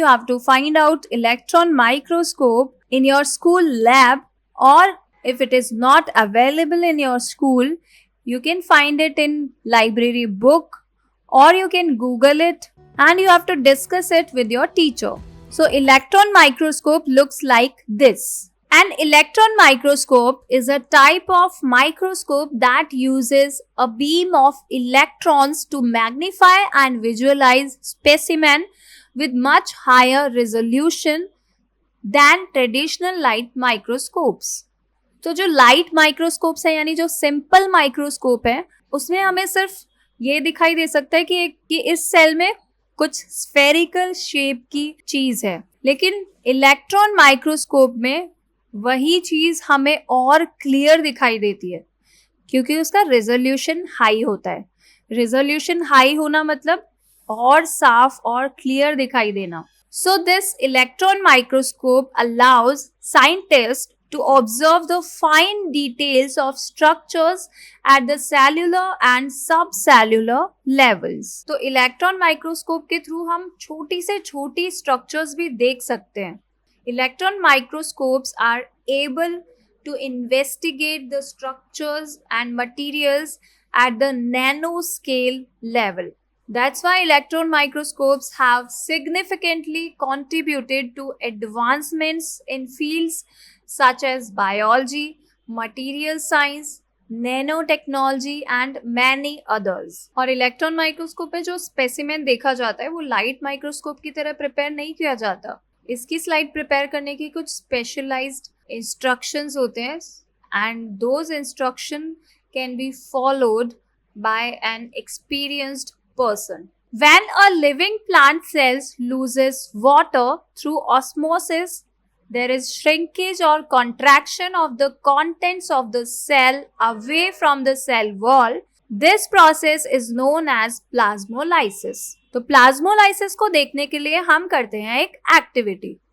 You have to find out electron microscope in your school lab, or if it is not available in your school, you can find it in library book, or you can Google it, and you have to discuss it with your teacher. So electron microscope looks like this. An electron microscope is a type of microscope that uses a beam of electrons to magnify and visualize specimen with much higher resolution than traditional light microscopes. तो जो light microscopes है यानी जो simple microscope है, उसमें हमें सिर्फ ये दिखाई दे सकता है कि इस सेल में कुछ स्फेरिकल शेप की चीज है, लेकिन इलेक्ट्रॉन माइक्रोस्कोप में वही चीज हमें और क्लियर दिखाई देती है क्योंकि उसका रेजोल्यूशन हाई होता है. रेजोल्यूशन हाई होना मतलब और साफ और क्लियर दिखाई देना. So this electron microscope allows scientists to observe the fine details of structures at the cellular and subcellular levels. तो इलेक्ट्रॉन माइक्रोस्कोप के थ्रू हम छोटी से छोटी स्ट्रक्चर्स भी देख सकते हैं. Electron microscopes are able to investigate the structures and materials at the nanoscale level. That's why electron microscopes have significantly contributed to advancements in fields such as biology, material science, nanotechnology and many others. और electron microscope पे जो specimen देखा जाता है वो light microscope की तरह prepare नहीं किया जाता. इसकी स्लाइड प्रिपेयर करने की कुछ स्पेशलाइज्ड इंस्ट्रक्शंस होते हैं and those instruction can be followed by N experienced person. When a living plant cells loses water through osmosis, there is shrinkage or contraction of the contents of the cell away from the cell wall. This process is known as plasmolysis. तो plasmolysis को देखने के लिए हम करते हैं एक activity.